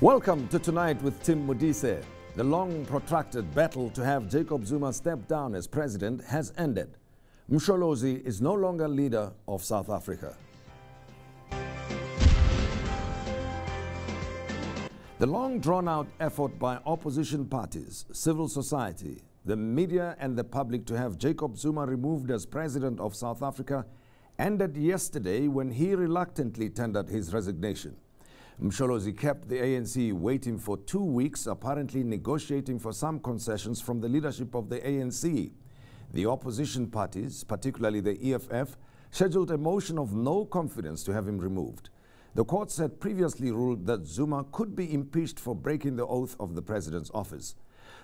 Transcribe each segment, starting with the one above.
Welcome to Tonight with Tim Modise. The long protracted battle to have Jacob Zuma step down as president has ended. Msholozi is no longer leader of South Africa. The long drawn-out effort by opposition parties, civil society, the media and the public to have Jacob Zuma removed as president of South Africa ended yesterday when he reluctantly tendered his resignation. Msholozi kept the ANC waiting for 2 weeks, apparently negotiating for some concessions from the leadership of the ANC. The opposition parties, particularly the EFF, scheduled a motion of no confidence to have him removed. The courts had previously ruled that Zuma could be impeached for breaking the oath of the president's office.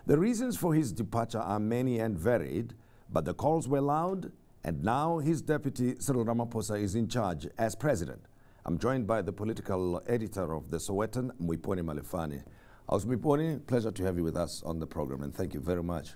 The reasons for his departure are many and varied, but the calls were loud, and now his deputy, Cyril Ramaphosa, is in charge as president. I'm joined by the political editor of the Sowetan, Moipone Malefane. How's Moipone? Pleasure to have you with us on the program, and thank you very much.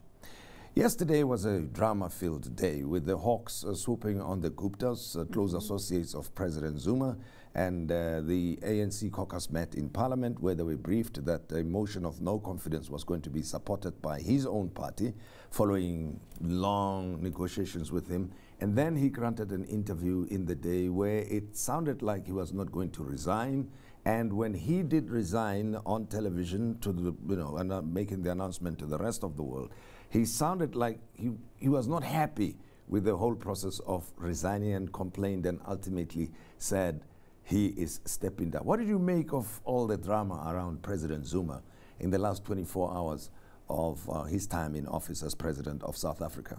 Yesterday was a drama-filled day with the Hawks swooping on the Guptas, close associates of President Zuma, and the ANC caucus met in Parliament where they were briefed that a motion of no confidence was going to be supported by his own party following long negotiations with him. And then he granted an interview in the day where it sounded like he was not going to resign. And when he did resign on television to the, and making the announcement to the rest of the world, he sounded like he was not happy with the whole process of resigning and complained and ultimately said he is stepping down. What did you make of all the drama around President Zuma in the last 24 hours of his time in office as president of South Africa?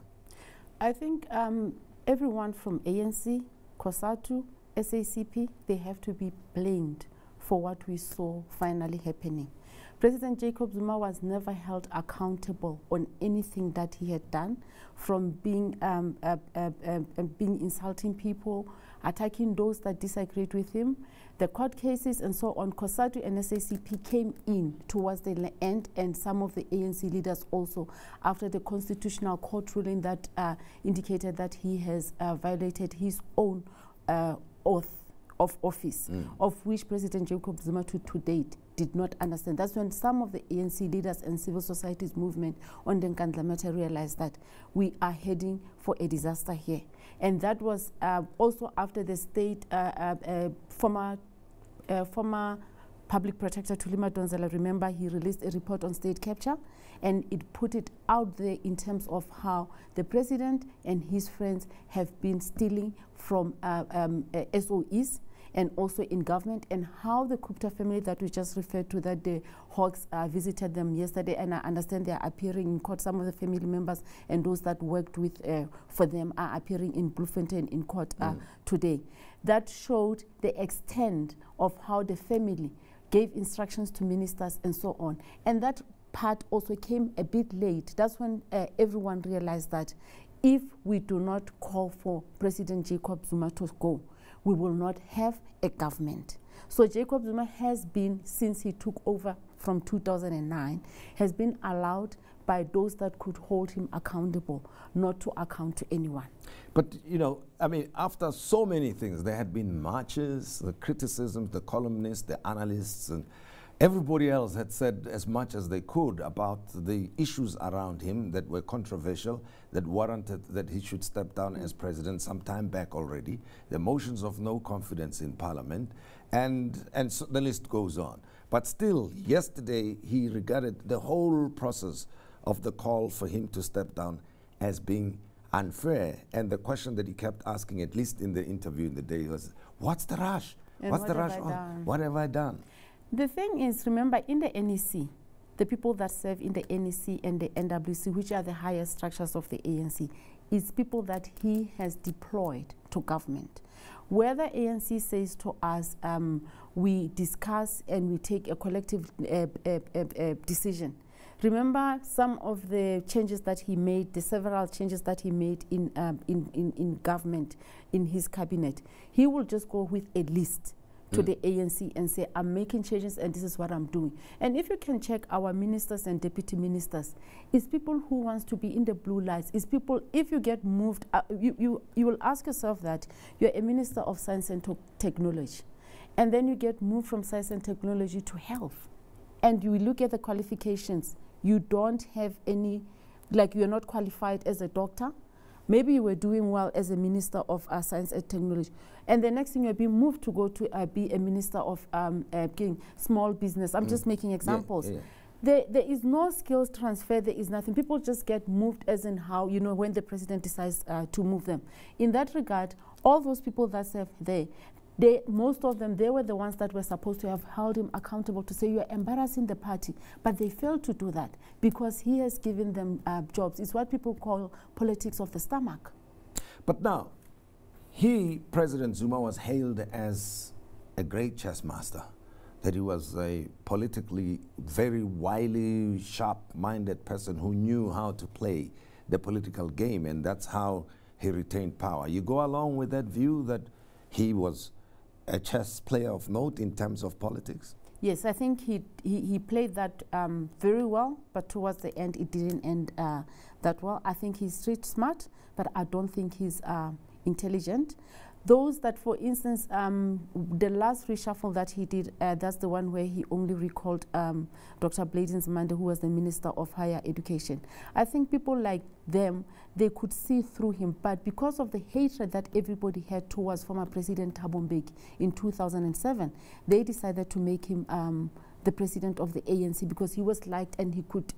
I think everyone from ANC, COSATU, SACP, they have to be blamed for what we saw finally happening. President Jacob Zuma was never held accountable on anything that he had done, from being insulting people, attacking those that disagreed with him. The court cases and so on, COSATU and SACP came in towards the end, and some of the ANC leaders also, after the Constitutional Court ruling that indicated that he has violated his own oath of office, of which President Jacob Zuma to date did not understand. That's when some of the ANC leaders and civil society's movement on the Nkandla matter realized that we are heading for a disaster here. And that was also after the state, former public protector Thulima Donzela, remember, he released a report on state capture, and it put it out there in terms of how the president and his friends have been stealing from SOEs and also in government, and how the Gupta family that we just referred to, that the Hawks visited them yesterday, and I understand they are appearing in court. Some of the family members and those that worked with for them are appearing in Bloemfontein in court today. That showed the extent of how the family gave instructions to ministers and so on. And that part also came a bit late. That's when everyone realized that if we do not call for President Jacob Zuma to go, we will not have a government. So Jacob Zuma has been, since he took over from 2009, has been allowed by those that could hold him accountable, not to account to anyone. But, I mean, after so many things, there had been marches, the criticisms, the columnists, the analysts, and everybody else had said as much as they could about the issues around him that were controversial, that warranted that he should step down as president some time back already, the motions of no confidence in Parliament, and so the list goes on. But still, yesterday, he regarded the whole process of the call for him to step down as being unfair. And the question that he kept asking, at least in the interview in the day, was, what's the rush? And what's the rush on? What have I done? The thing is, remember, in the NEC, the people that serve in the NEC and the NWC, which are the highest structures of the ANC, is people that he has deployed to government. Where the ANC says to us, we discuss and we take a collective decision. Remember some of the changes that he made, the several changes that he made in government, in his cabinet. He will just go with a list to the ANC and say, I'm making changes and this is what I'm doing. And if you can check our ministers and deputy ministers, it's people who wants to be in the blue lights. It's people, if you get moved, you will ask yourself that you're a minister of science and technology, and then you get moved from science and technology to health. and you look at the qualifications, you don't have any, like you're not qualified as a doctor. Maybe you were doing well as a minister of science and technology, and the next thing you're being moved to go to be a minister of small business. I'm just making examples. There is no skills transfer, there is nothing. People just get moved as in how, you know, when the president decides to move them. In that regard, all those people that serve there, most of them, they were the ones that were supposed to have held him accountable to say, you are embarrassing the party. But they failed to do that because he has given them jobs. It's what people call politics of the stomach. But now, President Zuma, was hailed as a great chess master, that he was a politically very wily, sharp-minded person who knew how to play the political game, and that's how he retained power. You go along with that view that he was a chess player of note in terms of politics? Yes, I think he played that very well, but towards the end it didn't end that well. I think he's street smart, but I don't think he's intelligent. Those that, for instance, the last reshuffle that he did, that's the one where he only recalled Dr. Blayden Nzimande, who was the Minister of Higher Education. I think people like them, they could see through him, but because of the hatred that everybody had towards former President Thabo Mbeki in 2007, they decided to make him the president of the ANC because he was liked and he could,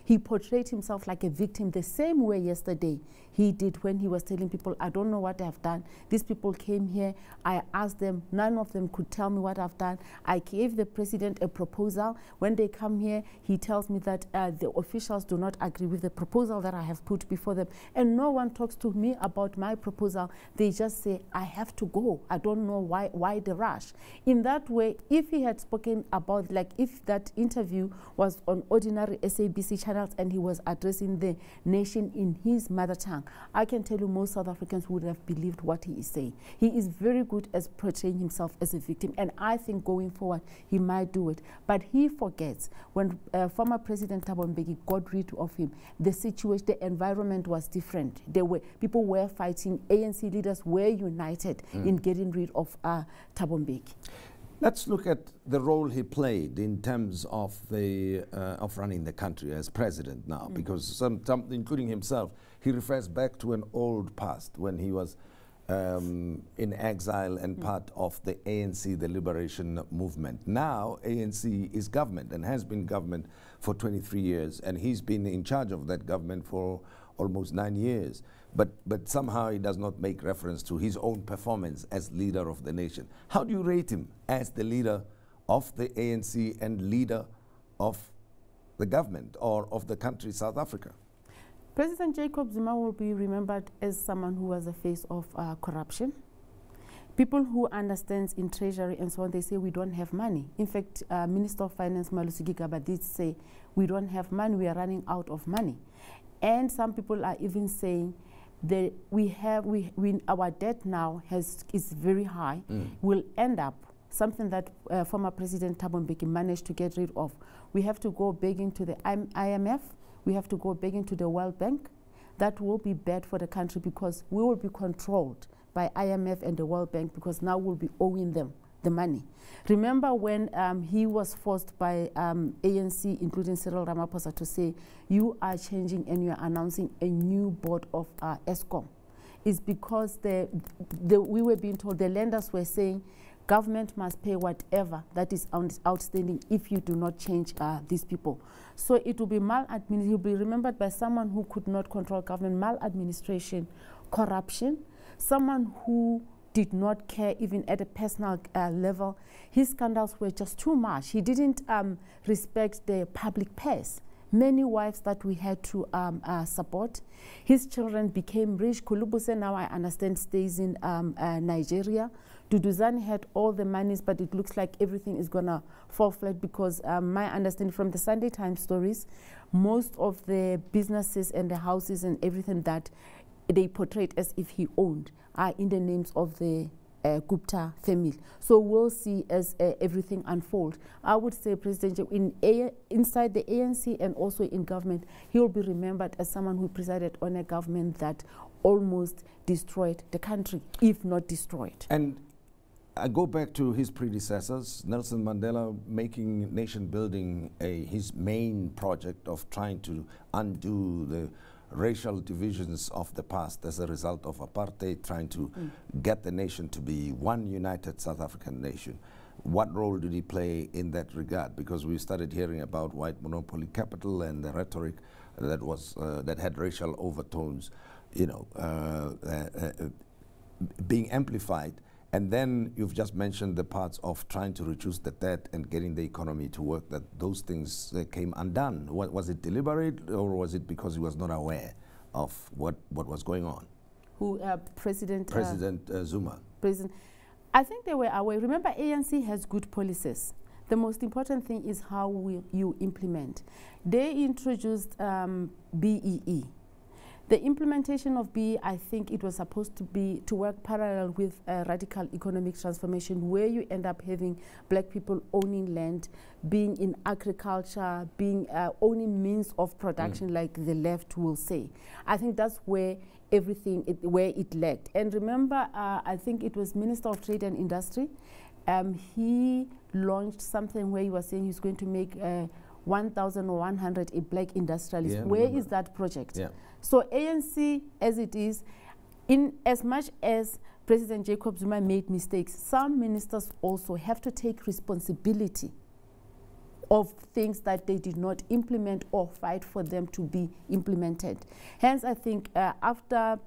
he portrayed himself like a victim the same way yesterday he did when he was telling people, I don't know what I've done. These people came here, I asked them, none of them could tell me what I've done. I gave the president a proposal. When they come here, he tells me that the officials do not agree with the proposal that I have put before them. And no one talks to me about my proposal. They just say, I have to go. I don't know why the rush. In that way, if he had spoken about, like if that interview was on ordinary SABC channels and he was addressing the nation in his mother tongue, I can tell you most South Africans would have believed what he is saying. He is very good at portraying himself as a victim, and I think going forward he might do it. But he forgets when former President Thabo Mbeki got rid of him, the situation, the environment was different. People were fighting, ANC leaders were united in getting rid of Thabo Mbeki. Let's look at the role he played in terms of the of running the country as president now, because some, including himself, he refers back to an old past when he was in exile and part of the ANC, the liberation movement. Now ANC is government and has been government for 23 years, and he's been in charge of that government for almost 9 years. But somehow he does not make reference to his own performance as leader of the nation. How do you rate him as the leader of the ANC and leader of the government or of the country South Africa? President Jacob Zuma will be remembered as someone who was the face of corruption. People who understand in treasury and so on, they say we don't have money. In fact, Minister of Finance Malusi Gigaba did say we don't have money, we are running out of money. And some people are even saying that our debt now is very high, will end up something that former President Thabo Mbeki managed to get rid of. We have to go begging to the IMF, we have to go begging to the World Bank. That will be bad for the country because we will be controlled by IMF and the World Bank because now we'll be owing them the money. Remember when he was forced by ANC, including Cyril Ramaphosa, to say, you are changing and you are announcing a new board of ESCOM. It's because we were being told, the lenders were saying, government must pay whatever that is outstanding if you do not change these people. So it will be maladministration. He will be remembered by someone who could not control government, maladministration, corruption, someone who did not care even at a personal level. His scandals were just too much. He didn't respect the public purse. Many wives that we had to support. His children became rich. Kulubuse now, I understand, stays in Nigeria. Duduzane had all the monies, but it looks like everything is going to fall flat because my understanding from the Sunday Times stories, most of the businesses and the houses and everything that they portrayed as if he owned are in the names of the Gupta family. So we'll see as everything unfold. I would say President inside the ANC and also in government, he will be remembered as someone who presided on a government that almost destroyed the country, if not destroyed. And I go back to his predecessors, Nelson Mandela making nation building his main project of trying to undo the racial divisions of the past as a result of apartheid, trying to get the nation to be one united South African nation. What role did he play in that regard? Because we started hearing about white monopoly capital and the rhetoric that was that had racial overtones, you know, being amplified. And then you've just mentioned the parts of trying to reduce the debt and getting the economy to work, that those things came undone. Was it deliberate, or was it because he was not aware of what was going on? Who, President Zuma? I think they were aware. Remember, ANC has good policies. The most important thing is how you implement. They introduced BEE. The implementation of BEE, I think it was supposed to be to work parallel with radical economic transformation, where you end up having black people owning land, being in agriculture, being owning means of production, like the left will say. I think that's where everything, where it lacked. And remember, I think it was Minister of Trade and Industry. He launched something where he was saying he's going to make 1,100 a black industrialist. Yeah, where is that project? Yeah. So ANC, as it is, in as much as President Jacob Zuma made mistakes, some ministers also have to take responsibility of things that they did not implement or fight for them to be implemented. Hence, I think after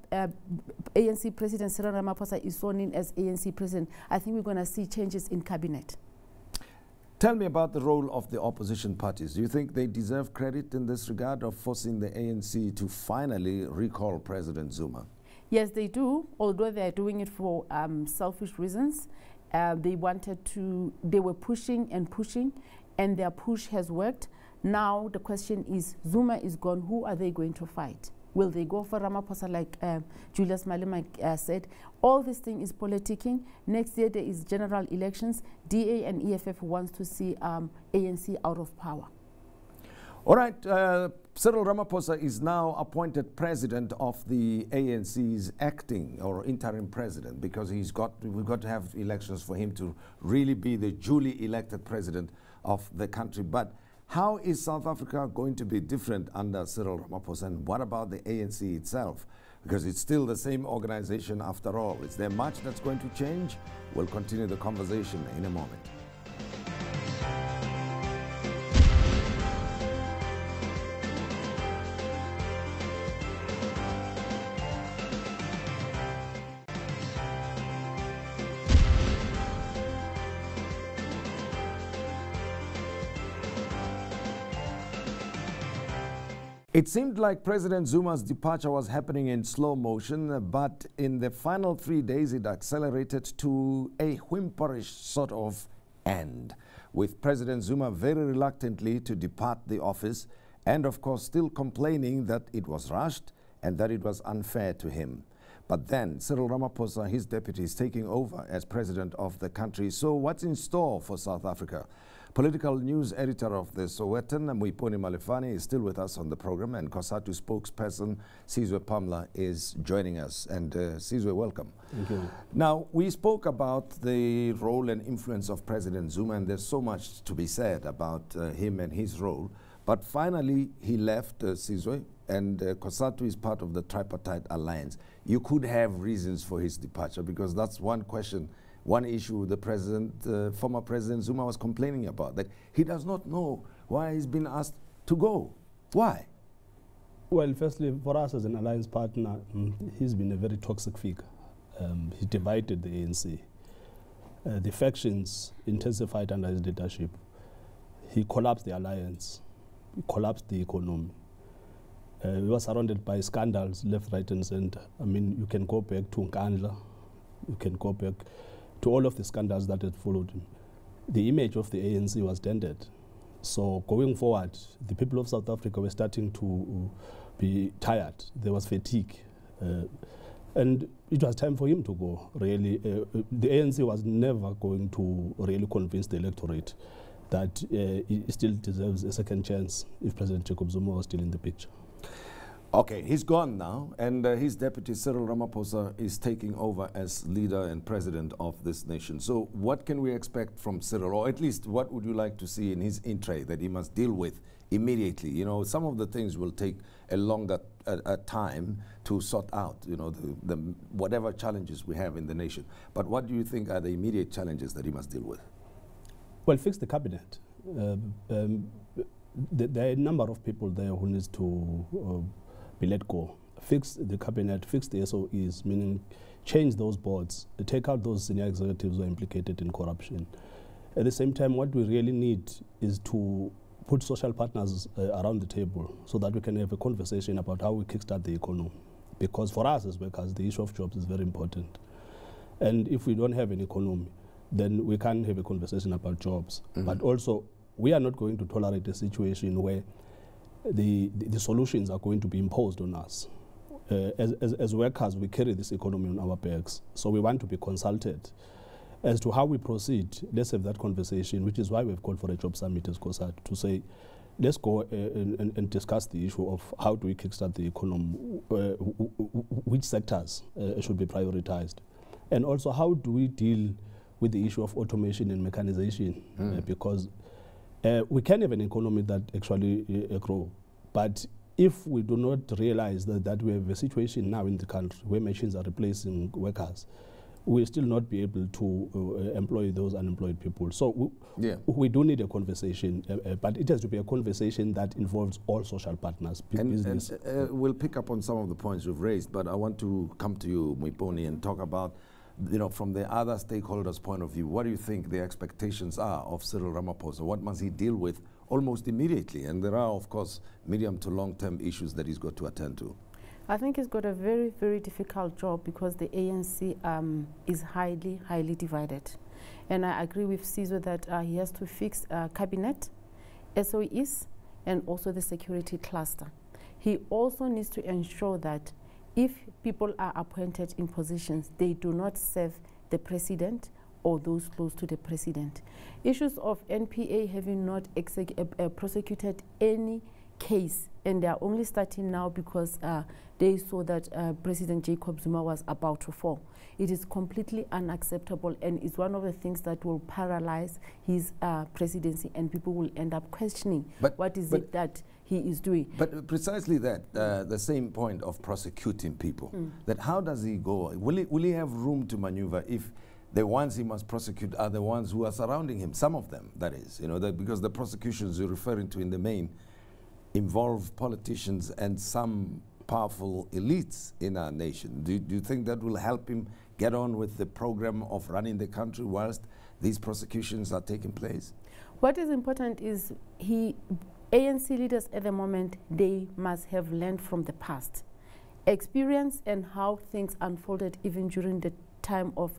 ANC President Cyril Ramaphosa is sworn in as ANC President, I think we're going to see changes in cabinet. Tell me about the role of the opposition parties. Do you think they deserve credit in this regard of forcing the ANC to finally recall President Zuma? Yes, they do, although they're doing it for selfish reasons. They were pushing and pushing, and their push has worked. Now the question is, Zuma is gone, who are they going to fight? Will they go for Ramaphosa, like Julius Malema said? All this thing is politicking. Next year there is general elections. DA and EFF wants to see ANC out of power. All right, Cyril Ramaphosa is now appointed president of the ANC's acting or interim president, because we've got to have elections for him to really be the duly elected president of the country. But how is South Africa going to be different under Cyril Ramaphosa, and what about the ANC itself? Because it's still the same organization after all. Is there much that's going to change? We'll continue the conversation in a moment. It seemed like President Zuma's departure was happening in slow motion, but in the final 3 days it accelerated to a whimperish sort of end, with President Zuma very reluctantly to depart the office, and of course still complaining that it was rushed and that it was unfair to him. But then Cyril Ramaphosa, his deputy, is taking over as president of the country. So what's in store for South Africa? Political news editor of the Sowetan, Moipone Malefane, is still with us on the program, and COSATU spokesperson Sizwe Pamla is joining us. And Sizwe, welcome. Thank you. Now, we spoke about the role and influence of President Zuma, and there's so much to be said about him and his role. But finally, he left, Sizwe, and COSATU is part of the tripartite alliance. You could have reasons for his departure, because that's one question. One issue the former President Zuma was complaining about, that he does not know why he's been asked to go. Why? Well, firstly, for us as an alliance partner, he's been a very toxic figure. He divided the ANC. The factions intensified under his leadership. He collapsed the alliance. He collapsed the economy. He was surrounded by scandals left, right, and center. I mean, you can go back to Nkandla. You can go back to all of the scandals that had followed him. The image of the ANC was dented. So going forward, the people of South Africa were starting to be tired. There was fatigue. And it was time for him to go, really. The ANC was never going to really convince the electorate that he still deserves a second chance if President Jacob Zuma was still in the picture. Okay, he's gone now, and his deputy, Cyril Ramaphosa, is taking over as leader and president of this nation. So what can we expect from Cyril, or at least what would you like to see in his entree that he must deal with immediately? You know, some of the things will take a longer time to sort out, you know, the whatever challenges we have in the nation. But what do you think are the immediate challenges that he must deal with? Well, fix the cabinet. There are a number of people there who needs to be let go. Fix the cabinet, fix the SOEs, meaning change those boards, take out those senior executives who are implicated in corruption. At the same time, what we really need is to put social partners around the table so that we can have a conversation about how we kickstart the economy. Because for us as workers, the issue of jobs is very important. And if we don't have an economy, then we can't have a conversation about jobs. Mm-hmm. But also, we are not going to tolerate a situation where the solutions are going to be imposed on us. As workers, we carry this economy on our backs. So we want to be consulted as to how we proceed. Let's have that conversation, which is why we've called for a job summit as COSATU, to say, let's go and discuss the issue of how do we kickstart the economy, which sectors should be prioritized, and also how do we deal with the issue of automation and mechanization, because we can have an economy that actually grow, but if we do not realize that we have a situation now in the country where machines are replacing workers, we'll still not be able to employ those unemployed people. So we do need a conversation, but it has to be a conversation that involves all social partners, business. And we'll pick up on some of the points you've raised, but I want to come to you, Moipone, and talk about, you know, from the other stakeholders' point of view, what do you think the expectations are of Cyril Ramaphosa? What must he deal with almost immediately? And there are, of course, medium to long-term issues that he's got to attend to. I think he's got a very, very difficult job because the ANC is highly, highly divided. And I agree with Sizwe that he has to fix cabinet, SOEs, and also the security cluster. He also needs to ensure that if people are appointed in positions, they do not serve the president or those close to the president. Issues of NPA having not prosecuted any case, and they are only starting now because they saw that President Jacob Zuma was about to fall. It is completely unacceptable, and it's one of the things that will paralyze his presidency, and people will end up questioning what is it that he is doing. But precisely that, the same point of prosecuting people, that how does he go? Will he have room to maneuver if the ones he must prosecute are the ones who are surrounding him, some of them, that is, you know, because the prosecutions you're referring to in the main involve politicians and some powerful elites in our nation. Do you think that will help him get on with the program of running the country whilst these prosecutions are taking place? What is important is ANC leaders at the moment, they must have learned from the past experience and how things unfolded even during the time of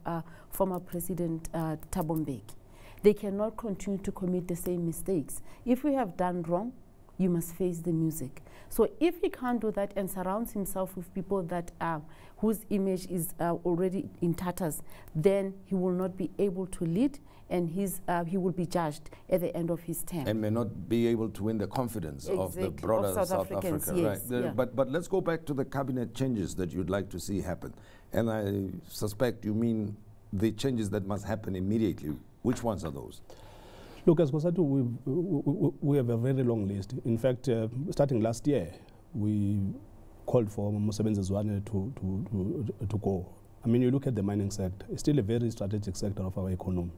former President Thabo Mbeki. They cannot continue to commit the same mistakes. If we have done wrong, you must face the music. So if he can't do that and surrounds himself with people that whose image is already in tatters, then he will not be able to lead, and he will be judged at the end of his term. And may not be able to win the confidence of the broader South Africa. Yes, right? But let's go back to the cabinet changes that you'd like to see happen. And I suspect you mean the changes that must happen immediately. Which ones are those? Look, as COSATU, we have a very long list. In fact, starting last year, we called for Mosebenzi Zwane to go. I mean, you look at the mining sector, it's still a very strategic sector of our economy.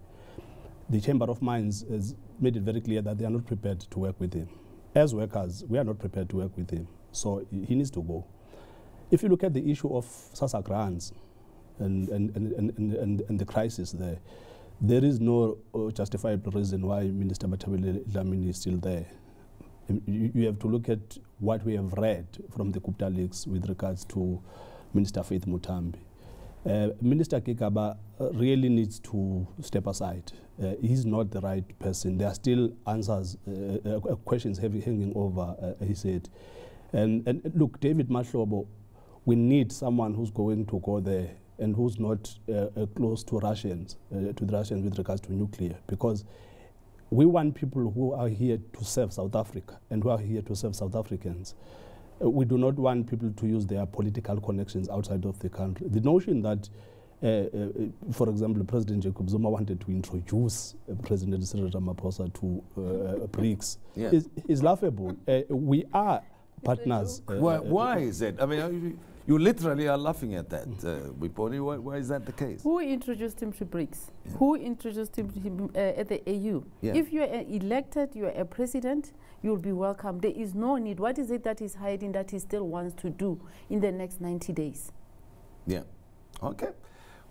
The Chamber of Mines has made it very clear that they are not prepared to work with him. As workers, we are not prepared to work with him. So he needs to go. If you look at the issue of SASSA grants and the crisis there is no justifiable reason why Minister Matabele Dlamini is still there. You have to look at what we have read from the Gupta leaks with regards to Minister Faith Mutambi. Minister Kekaba really needs to step aside. He's not the right person. There are still answers, questions hanging over his head. And look, David Mahlobo, we need someone who's going to go there and who's not close to Russians, to the Russians with regards to nuclear, because we want people who are here to serve South Africa and who are here to serve South Africans. We do not want people to use their political connections outside of the country. The notion that, for example, President Jacob Zuma wanted to introduce President Cyril Ramaphosa to BRICS is laughable. We are partners. Why is it? I mean, you literally are laughing at that, Moipone. Why is that the case? Who introduced him to BRICS? Who introduced him at the AU? If you are elected, you are a president, you'll be welcome. There is no need. What is it that he's hiding that he still wants to do in the next 90 days? Yeah. Okay.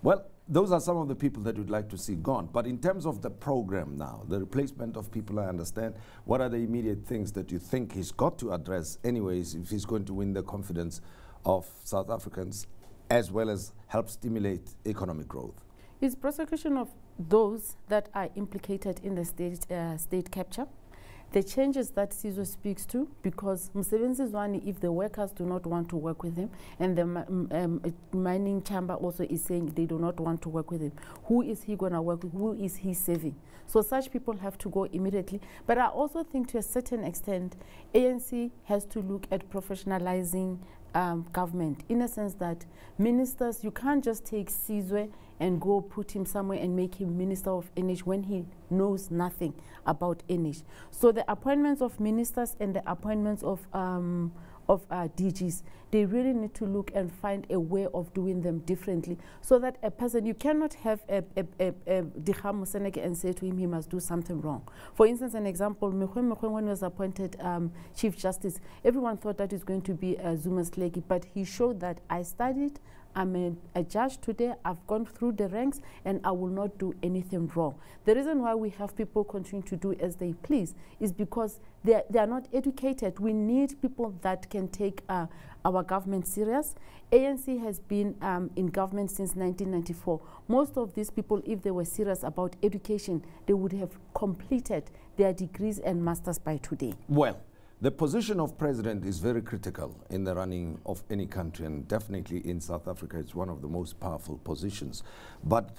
Well, those are some of the people that we'd like to see gone. But in terms of the program now, the replacement of people, I understand. What are the immediate things that you think he's got to address anyways if he's going to win the confidence of South Africans as well as help stimulate economic growth? It's prosecution of those that are implicated in the state capture. The changes that Sizwe speaks to, because Msebenzi, if the workers do not want to work with him, and the mining chamber also is saying they do not want to work with him, who is he going to work with? Who is he saving? So such people have to go immediately. But I also think to a certain extent, ANC has to look at professionalizing government, in a sense that ministers, you can't just take Sizwe and go put him somewhere and make him Minister of Energy when he knows nothing about energy. So the appointments of ministers and the appointments of DGs, they really need to look and find a way of doing them differently, so that a person, you cannot have a Dikha Moseneke and say to him he must do something wrong. For instance, an example, when he was appointed Chief Justice, everyone thought that is going to be Zumas Legi, but he showed that I studied, I'm a judge today, I've gone through the ranks, and I will not do anything wrong. The reason why we have people continue to do as they please is because they are not educated. We need people that can take our government serious. ANC has been in government since 1994. Most of these people, if they were serious about education, they would have completed their degrees and masters by today. Well, the position of president is very critical in the running of any country, and definitely in South Africa it's one of the most powerful positions. But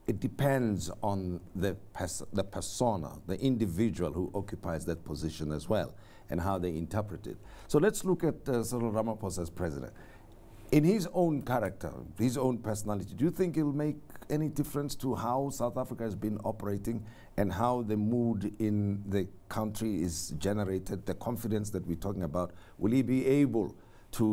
it depends on the persona, the individual who occupies that position as well, and how they interpret it. So let's look at Cyril Ramaphosa as president. In his own character, his own personality, do you think it'll make any difference to how South Africa has been operating and how the mood in the country is generated, the confidence that we're talking about? Will he be able to